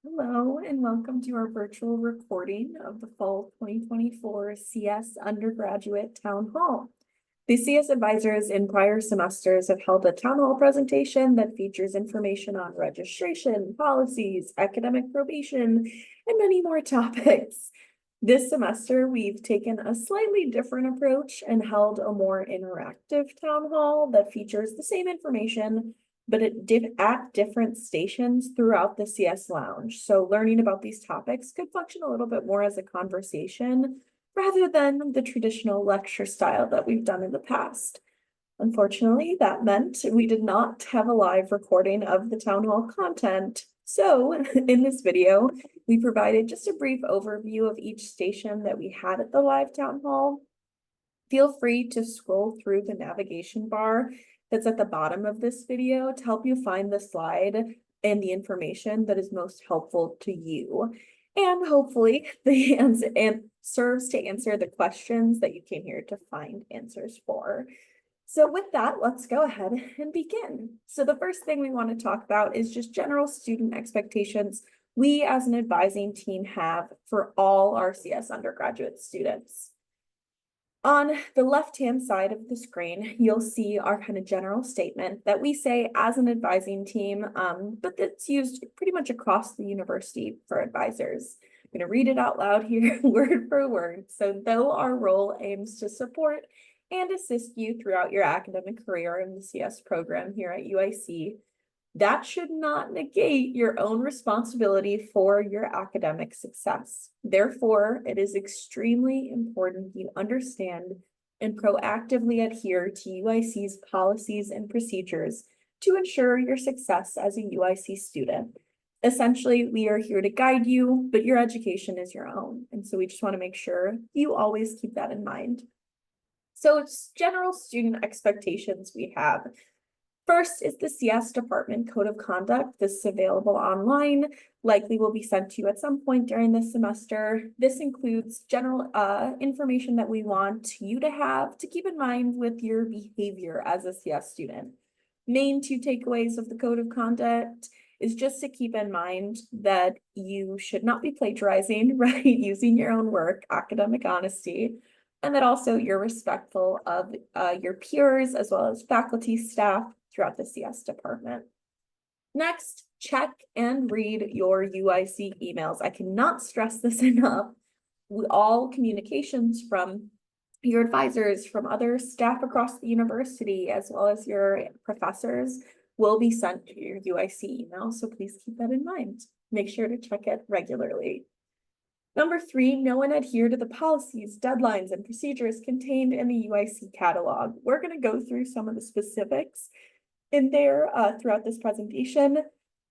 Hello, and welcome to our virtual recording of the Fall 2024 CS Undergraduate Town Hall. The CS advisors in prior semesters have held a town hall presentation that features information on registration, policies, academic probation, and many more topics. This semester, we've taken a slightly different approach and held a more interactive town hall that features the same information but at different stations throughout the CS Lounge. So learning about these topics could function a little bit more as a conversation rather than the traditional lecture style that we've done in the past. Unfortunately, that meant we did not have a live recording of the town hall content. So in this video, we provided just a brief overview of each station that we had at the live town hall. Feel free to scroll through the navigation bar that's at the bottom of this video to help you find the slide and the information that is most helpful to you. And hopefully the answer serves to answer the questions that you came here to find answers for. So with that, let's go ahead and begin. So the first thing we want to talk about is just general student expectations we as an advising team have for all our CS undergraduate students. On the left-hand side of the screen, you'll see our kind of general statement that we say as an advising team, but that's used pretty much across the university for advisors. I'm going to read it out loud here, word for word. So though our role aims to support and assist you throughout your academic career in the CS program here at UIC, that should not negate your own responsibility for your academic success. Therefore, it is extremely important you understand and proactively adhere to UIC's policies and procedures to ensure your success as a UIC student. Essentially, we are here to guide you, but your education is your own. And so we just want to make sure you always keep that in mind. So it's general student expectations we have. First is the CS Department Code of Conduct. This is available online, likely will be sent to you at some point during this semester. This includes general information that we want you to have to keep in mind with your behavior as a CS student. Main two takeaways of the Code of Conduct is just to keep in mind that you should not be plagiarizing, right? Using your own work, academic honesty, and that also you're respectful of your peers as well as faculty, staff, throughout the CS department. Next, check and read your UIC emails. I cannot stress this enough. All communications from your advisors, from other staff across the university, as well as your professors, will be sent to your UIC email. So please keep that in mind. Make sure to check it regularly. Number 3, know and adhere to the policies, deadlines, and procedures contained in the UIC catalog. We're going to go through some of the specifics in there throughout this presentation.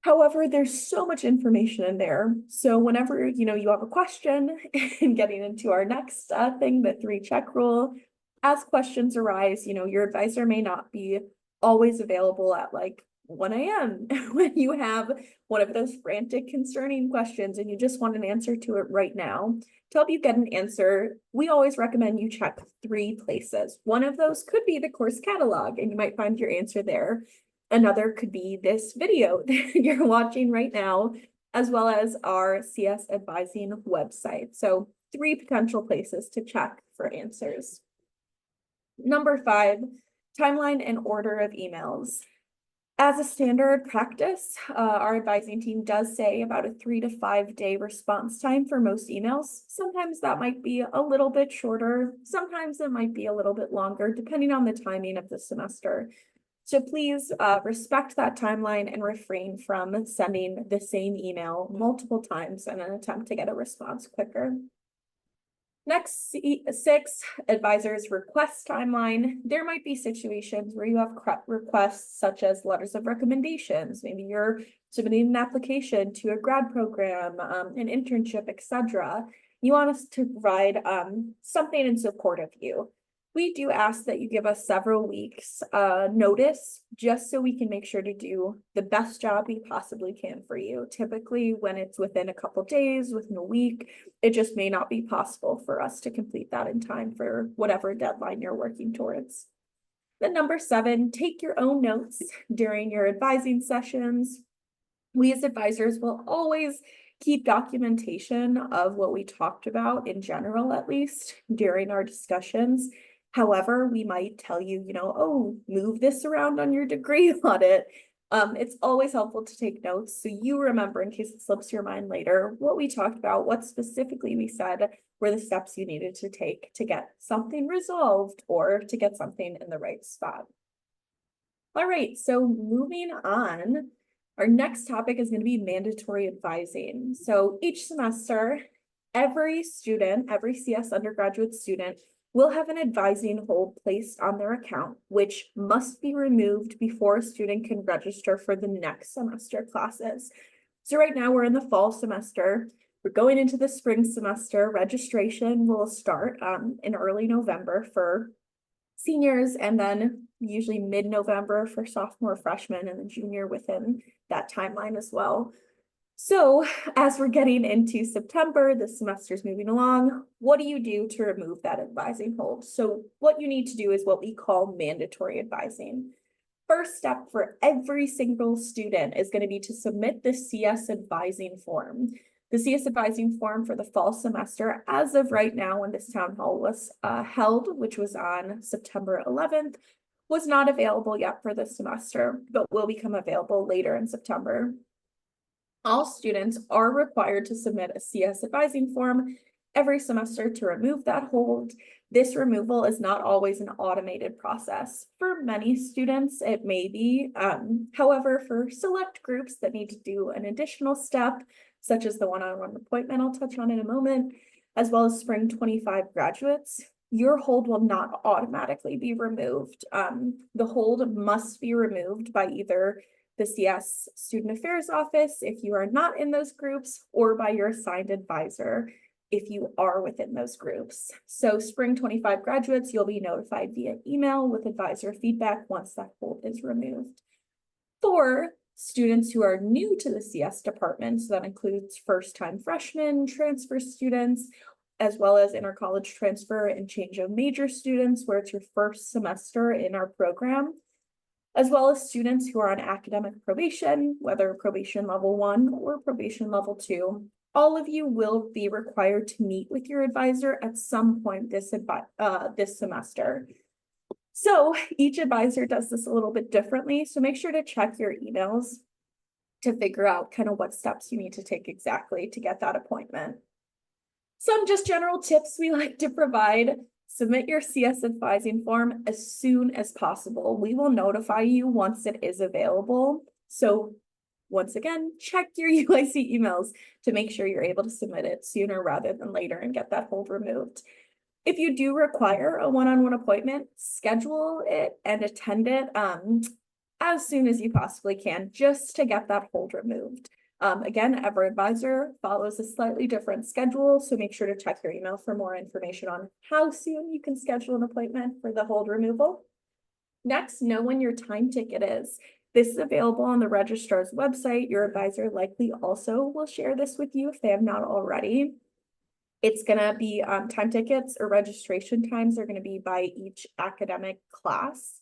However, there's so much information in there. So whenever you have a question and getting into our next thing, the 3-check rule, as questions arise, your advisor may not be always available at like 1 a.m. when you have one of those frantic, concerning questions and you just want an answer to it right now. To help you get an answer, we always recommend you check 3 places. One of those could be the course catalog, and you might find your answer there. Another could be this video that you're watching right now, as well as our CS Advising website. So 3 potential places to check for answers. Number 5, timeline and order of emails. As a standard practice, our advising team does say about a 3 to 5 day response time for most emails. Sometimes that might be a little bit shorter. Sometimes it might be a little bit longer, depending on the timing of the semester. So please respect that timeline and refrain from sending the same email multiple times in an attempt to get a response quicker. Next, 6, advisors request timeline. There might be situations where you have requests such as letters of recommendations. Maybe you're submitting an application to a grad program, an internship, etc. You want us to provide something in support of you. We do ask that you give us several weeks notice just so we can make sure to do the best job we possibly can for you. Typically, when it's within a couple days, within a week, it just may not be possible for us to complete that in time for whatever deadline you're working towards. Then number 7, take your own notes during your advising sessions. We as advisors will always keep documentation of what we talked about in general, at least during our discussions. However, we might tell you, oh, move this around on your degree audit. It's always helpful to take notes so you remember in case it slips your mind later what we talked about, what specifically we said were the steps you needed to take to get something resolved or to get something in the right spot. All right, so moving on, our next topic is going to be mandatory advising. So each semester, every student, every CS undergraduate student will have an advising hold placed on their account, which must be removed before a student can register for the next semester classes. So right now we're in the fall semester. We're going into the spring semester. Registration will start in early November for seniors, and then usually mid-November for sophomore, freshman, and then junior within that timeline as well. So as we're getting into September, the semester's moving along, what do you do to remove that advising hold? So what you need to do is what we call mandatory advising. First step for every single student is going to be to submit the CS advising form. The CS advising form for the fall semester, as of right now when this town hall was held, which was on September 11th, was not available yet for this semester, but will become available later in September. All students are required to submit a CS advising form every semester to remove that hold. This removal is not always an automated process. For many students, it may be. However, for select groups that need to do an additional step, such as the one-on-one appointment I'll touch on in a moment, as well as Spring 25 graduates, your hold will not automatically be removed. The hold must be removed by either the CS Student Affairs Office if you are not in those groups, or by your assigned advisor if you are within those groups. So Spring 25 graduates, you'll be notified via email with advisor feedback once that hold is removed. For students who are new to the CS department, so that includes first-time freshmen, transfer students, as well as inter-college transfer and change of major students where it's your first semester in our program, as well as students who are on academic probation, whether probation level 1 or probation level 2. All of you will be required to meet with your advisor at some point this semester. So each advisor does this a little bit differently. So make sure to check your emails to figure out kind of what steps you need to take exactly to get that appointment. Some just general tips we like to provide. Submit your CS advising form as soon as possible. We will notify you once it is available. So once again, check your UIC emails to make sure you're able to submit it sooner rather than later and get that hold removed. If you do require a one-on-one appointment, schedule it and attend it as soon as you possibly can, just to get that hold removed. Again, every advisor follows a slightly different schedule, so make sure to check your email for more information on how soon you can schedule an appointment for the hold removal. Next, know when your time ticket is. This is available on the registrar's website. Your advisor likely also will share this with you if they have not already. It's going to be time tickets or registration times are going to be by each academic class.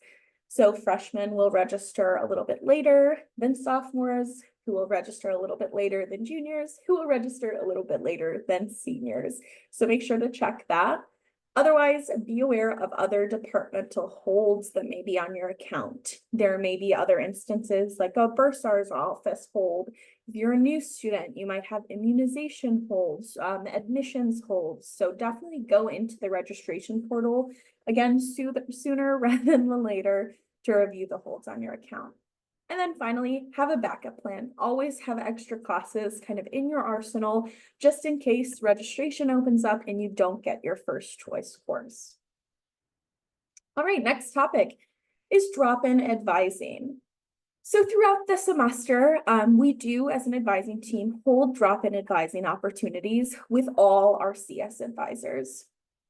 So freshmen will register a little bit later than sophomores, who will register a little bit later than juniors, who will register a little bit later than seniors. So make sure to check that. Otherwise, be aware of other departmental holds that may be on your account. There may be other instances like a bursar's office hold. If you're a new student, you might have immunization holds, admissions holds. So definitely go into the registration portal, again, sooner rather than later, to review the holds on your account. And then finally, have a backup plan. Always have extra classes kind of in your arsenal, just in case registration opens up and you don't get your first choice course. All right, next topic is drop-in advising. So throughout the semester, we do, as an advising team, hold drop-in advising opportunities with all our CS advisors.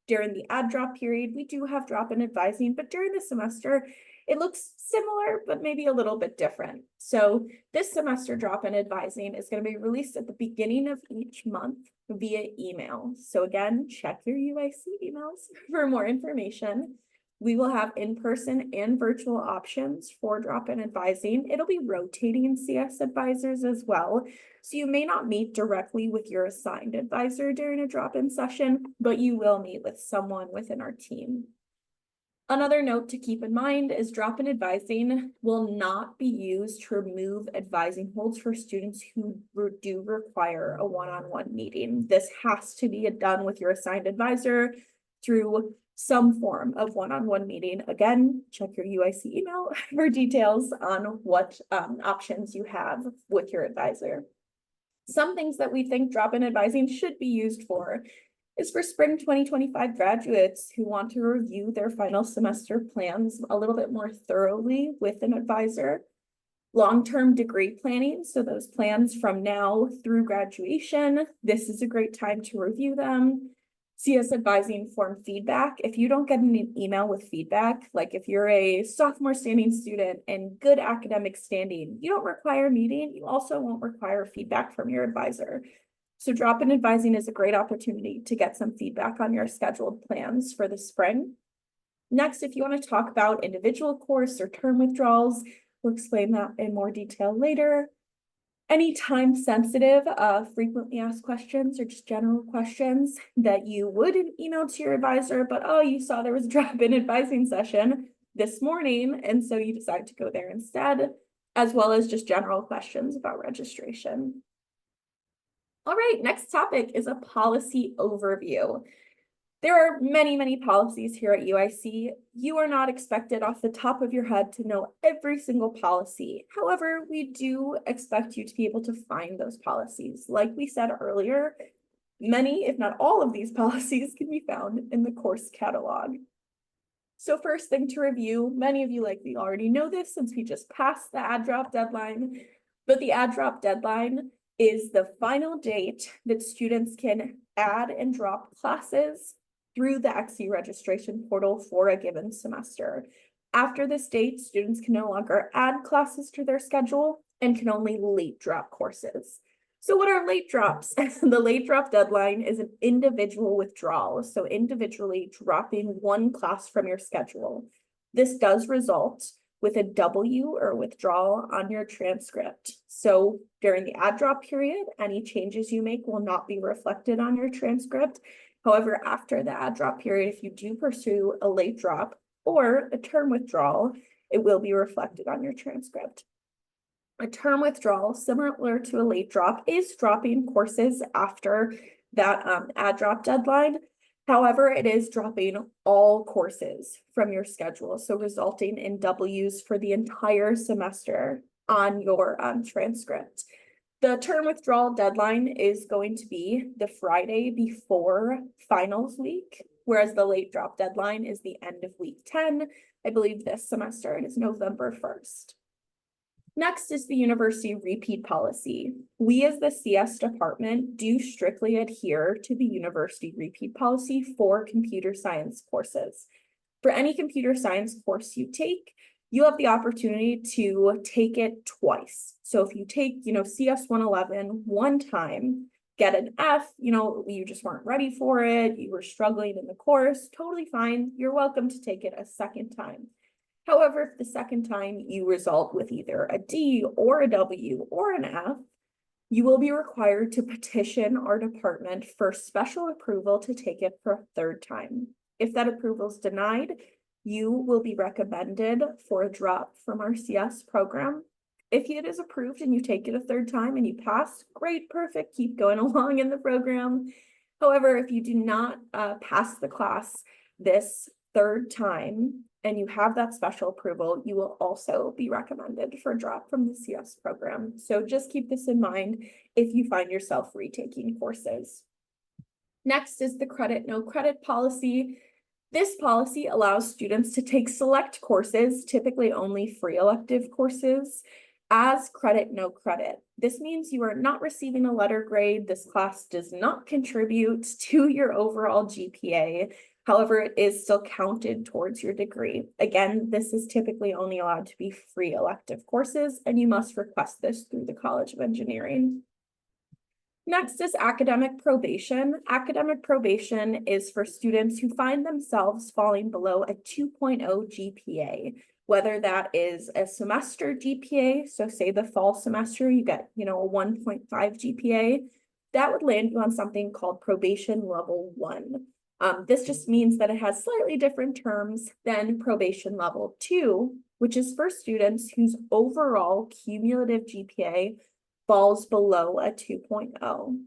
During the add drop period, we do have drop-in advising, but during the semester, it looks similar, but maybe a little bit different. So this semester drop-in advising is going to be released at the beginning of each month via email. So again, check your UIC emails for more information. We will have in-person and virtual options for drop-in advising. It'll be rotating CS advisors as well. So you may not meet directly with your assigned advisor during a drop-in session, but you will meet with someone within our team. Another note to keep in mind is drop-in advising will not be used to remove advising holds for students who do require a one-on-one meeting. This has to be done with your assigned advisor through some form of one-on-one meeting. Again, check your UIC email for details on what options you have with your advisor. Some things that we think drop-in advising should be used for is for spring 2025 graduates who want to review their final semester plans a little bit more thoroughly with an advisor. Long-term degree planning, so those plans from now through graduation, this is a great time to review them. CS advising form feedback. If you don't get an email with feedback, like if you're a sophomore standing student and good academic standing, you don't require a meeting, you also won't require feedback from your advisor. So drop-in advising is a great opportunity to get some feedback on your scheduled plans for the spring. Next, if you want to talk about individual course or term withdrawals, we'll explain that in more detail later. Any time-sensitive, frequently asked questions or just general questions that you would email to your advisor, but oh, you saw there was a drop-in advising session this morning, and so you decide to go there instead, as well as just general questions about registration. All right, next topic is a policy overview. There are many, many policies here at UIC. You are not expected off the top of your head to know every single policy. However, we do expect you to be able to find those policies. Like we said earlier, many, if not all of these policies can be found in the course catalog. So first thing to review, many of you likely already know this since we just passed the add drop deadline, but the add drop deadline is the final date that students can add and drop classes through the XE registration portal for a given semester. After this date, students can no longer add classes to their schedule and can only late drop courses. So what are late drops? The late drop deadline is an individual withdrawal, so individually dropping one class from your schedule. This does result with a W or withdrawal on your transcript. So during the add drop period, any changes you make will not be reflected on your transcript. However, after the add drop period, if you do pursue a late drop or a term withdrawal, it will be reflected on your transcript. A term withdrawal, similar to a late drop, is dropping courses after that add drop deadline. However, it is dropping all courses from your schedule, so resulting in W's for the entire semester on your transcript. The term withdrawal deadline is going to be the Friday before finals week, whereas the late drop deadline is the end of week 10. I believe this semester it is November 1st. Next is the university repeat policy. We as the CS department do strictly adhere to the university repeat policy for computer science courses. For any computer science course you take, you have the opportunity to take it twice. So if you take, CS 111 one time, get an F, you just weren't ready for it, you were struggling in the course, totally fine. You're welcome to take it a second time. However, if the second time you result with either a D or a W or an F, you will be required to petition our department for special approval to take it for a third time. If that approval is denied, you will be recommended for a drop from our CS program. If it is approved and you take it a third time and you pass, great, perfect, keep going along in the program. However, if you do not pass the class this third time and you have that special approval, you will also be recommended for a drop from the CS program. So just keep this in mind if you find yourself retaking courses. Next is the credit, no credit policy. This policy allows students to take select courses, typically only free elective courses, as credit, no credit. This means you are not receiving a letter grade. This class does not contribute to your overall GPA. However, it is still counted towards your degree. Again, this is typically only allowed to be free elective courses, and you must request this through the College of Engineering. Next is academic probation. Academic probation is for students who find themselves falling below a 2.0 GPA, whether that is a semester GPA. So say the fall semester, you get, a 1.5 GPA, that would land you on something called probation level 1. This just means that it has slightly different terms than probation level 2, which is for students whose overall cumulative GPA falls below a 2.0.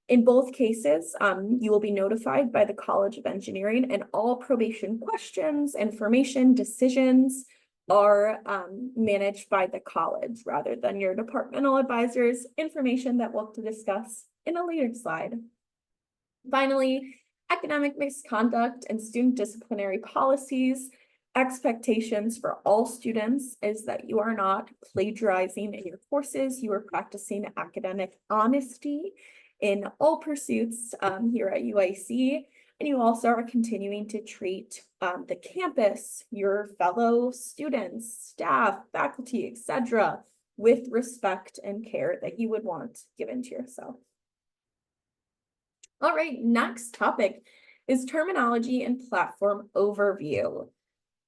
In both cases, you will be notified by the College of Engineering, and all probation questions, information, decisions are managed by the college rather than your departmental advisors, information that we'll discuss in a later slide. Finally, academic misconduct and student disciplinary policies. Expectations for all students is that you are not plagiarizing in your courses, you are practicing academic honesty in all pursuits here at UIC, and you also are continuing to treat the campus, your fellow students, staff, faculty, etc., with respect and care that you would want given to yourself. All right, next topic is terminology and platform overview.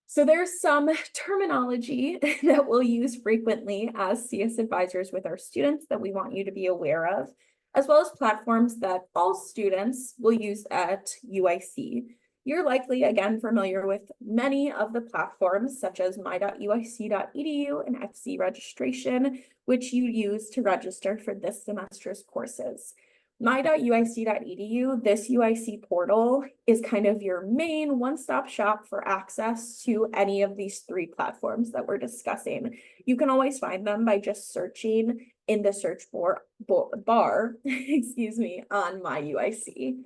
So there's some terminology that we'll use frequently as CS advisors with our students that we want you to be aware of, as well as platforms that all students will use at UIC. You're likely, again, familiar with many of the platforms such as my.uic.edu and XE registration, which you use to register for this semester's courses. My.uic.edu, this UIC portal, is kind of your main one-stop shop for access to any of these 3 platforms that we're discussing. You can always find them by just searching in the search bar, excuse me, on My UIC.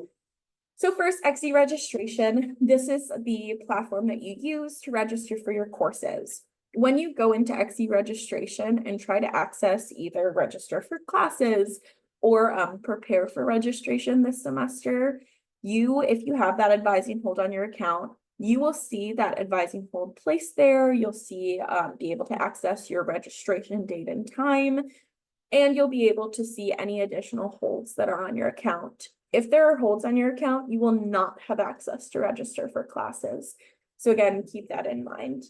So first, XE registration. This is the platform that you use to register for your courses. When you go into XE registration and try to access either register for classes or prepare for registration this semester, if you have that advising hold on your account, you will see that advising hold placed there. You'll see, be able to access your registration date and time, and you'll be able to see any additional holds that are on your account. If there are holds on your account, you will not have access to register for classes. So again, keep that in mind.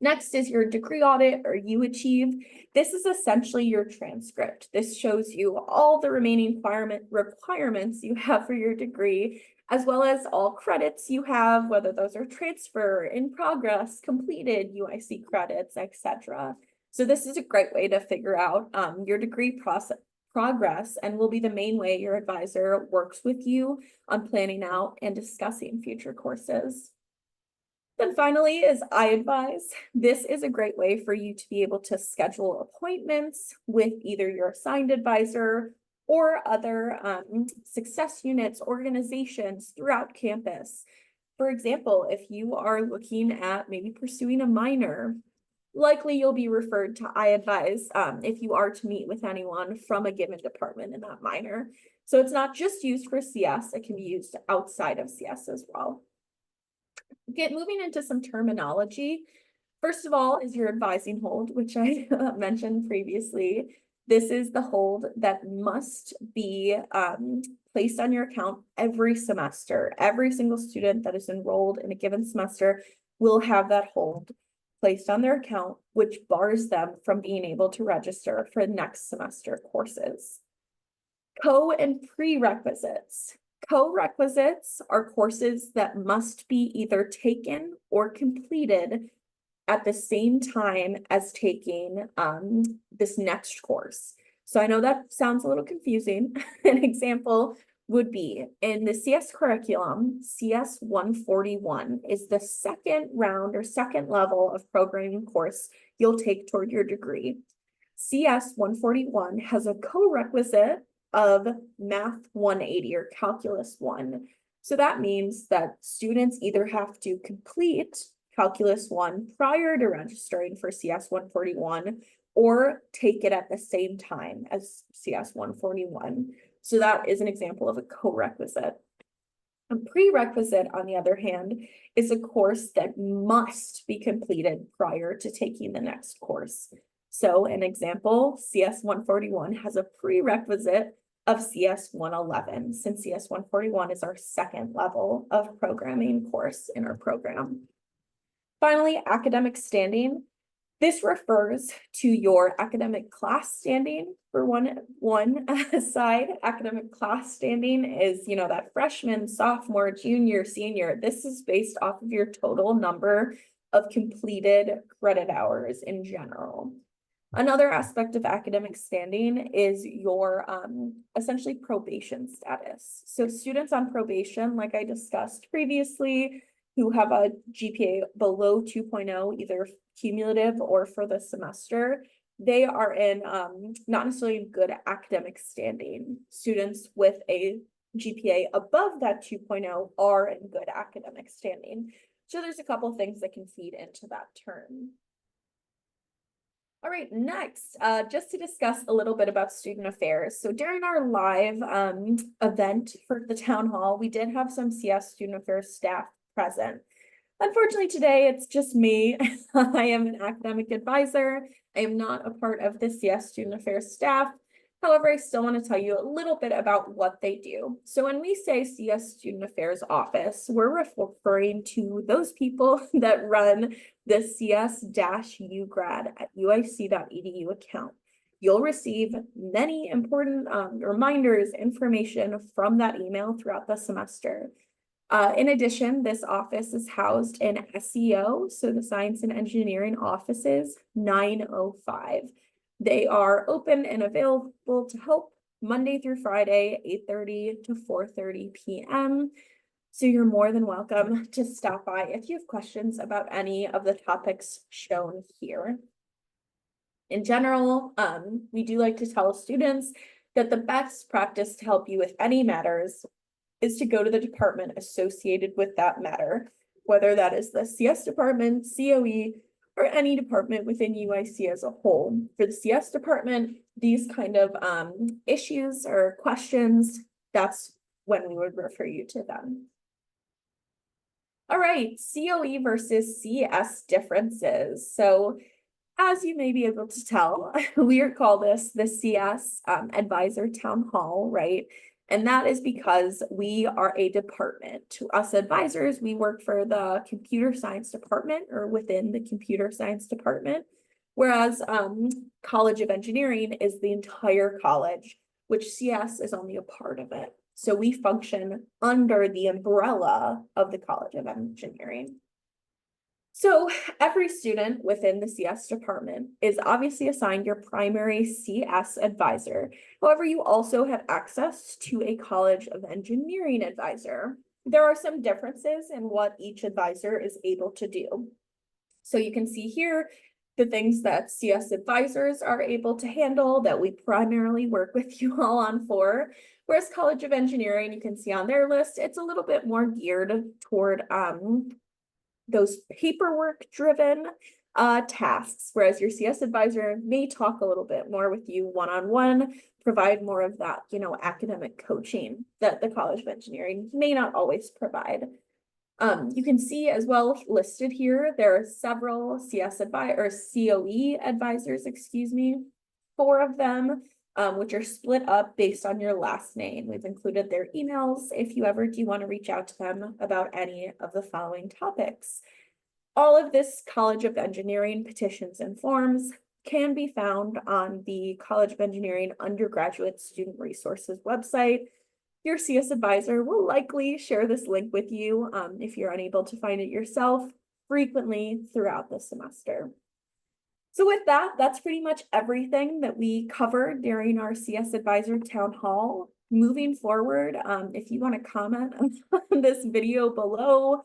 Next is your degree audit or UAchieve. This is essentially your transcript. This shows you all the remaining requirements you have for your degree, as well as all credits you have, whether those are transfer, in progress, completed UIC credits, etc. So this is a great way to figure out your degree progress, and will be the main way your advisor works with you on planning out and discussing future courses. Then finally is iAdvise. This is a great way for you to be able to schedule appointments with either your assigned advisor or other success units, organizations throughout campus. For example, if you are looking at maybe pursuing a minor, likely you'll be referred to iAdvise if you are to meet with anyone from a given department in that minor. So it's not just used for CS, it can be used outside of CS as well. Moving into some terminology. First of all is your advising hold, which I mentioned previously. This is the hold that must be placed on your account every semester. Every single student that is enrolled in a given semester will have that hold placed on their account, which bars them from being able to register for next semester courses. Co- and prerequisites. Co-requisites are courses that must be either taken or completed at the same time as taking this next course. So I know that sounds a little confusing. An example would be in the CS curriculum, CS 141 is the second round or second level of programming course you'll take toward your degree. CS 141 has a co-requisite of Math 180 or Calculus 1. So that means that students either have to complete Calculus 1 prior to registering for CS 141 or take it at the same time as CS 141. So that is an example of a co-requisite. A prerequisite, on the other hand, is a course that must be completed prior to taking the next course. So an example, CS 141 has a prerequisite of CS 111, since CS 141 is our second level of programming course in our program. Finally, academic standing. This refers to your academic class standing for one side. Academic class standing is, that freshman, sophomore, junior, senior. This is based off of your total number of completed credit hours in general. Another aspect of academic standing is your essentially probation status. So students on probation, like I discussed previously, who have a GPA below 2.0, either cumulative or for the semester, they are in not necessarily good academic standing. Students with a GPA above that 2.0 are in good academic standing. So there's a couple things that can feed into that term. All right, next, just to discuss a little bit about student affairs. So during our live event for the town hall, we did have some CS student affairs staff present. Unfortunately, today it's just me. I am an academic advisor. I am not a part of the CS student affairs staff. However, I still want to tell you a little bit about what they do. So when we say CS Student Affairs Office, we're referring to those people that run the CS-ugrad at uic.edu account. You'll receive many important reminders, information from that email throughout the semester. In addition, this office is housed in SEO, so the Science and Engineering Offices 905. They are open and available to help Monday through Friday, 8:30 to 4:30 p.m. So you're more than welcome to stop by if you have questions about any of the topics shown here. In general, we do like to tell students that the best practice to help you with any matters is to go to the department associated with that matter, whether that is the CS department, COE, or any department within UIC as a whole. For the CS department, these kind of issues or questions, that's when we would refer you to them. All right, COE versus CS differences. So as you may be able to tell, we call this the CS Advisor Town Hall, right? And that is because we are a department. To us advisors, we work for the computer science department or within the computer science department, whereas College of Engineering is the entire college, which CS is only a part of it. So we function under the umbrella of the College of Engineering. So every student within the CS department is obviously assigned your primary CS advisor. However, you also have access to a College of Engineering advisor. There are some differences in what each advisor is able to do. So you can see here the things that CS advisors are able to handle that we primarily work with you all on for. Whereas College of Engineering, you can see on their list, it's a little bit more geared toward those paperwork driven tasks, whereas your CS advisor may talk a little bit more with you one-on-one, provide more of that, academic coaching that the College of Engineering may not always provide. You can see as well listed here, there are several CS or COE advisors, 4 of them, which are split up based on your last name. We've included their emails if you ever do want to reach out to them about any of the following topics. All of this College of Engineering petitions and forms can be found on the College of Engineering Undergraduate Student Resources website. Your CS advisor will likely share this link with you if you're unable to find it yourself frequently throughout the semester. So with that, that's pretty much everything that we covered during our CS Advisor Town Hall. Moving forward, if you want to comment on this video below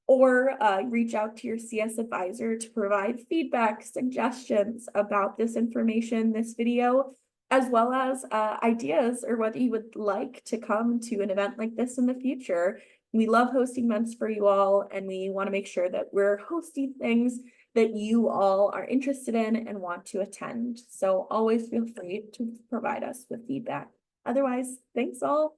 or reach out to your CS advisor to provide feedback, suggestions about this information, this video, as well as ideas or what you would like to come to an event like this in the future. We love hosting events for you all, and we want to make sure that we're hosting things that you all are interested in and want to attend. So always feel free to provide us with feedback. Otherwise, thanks all.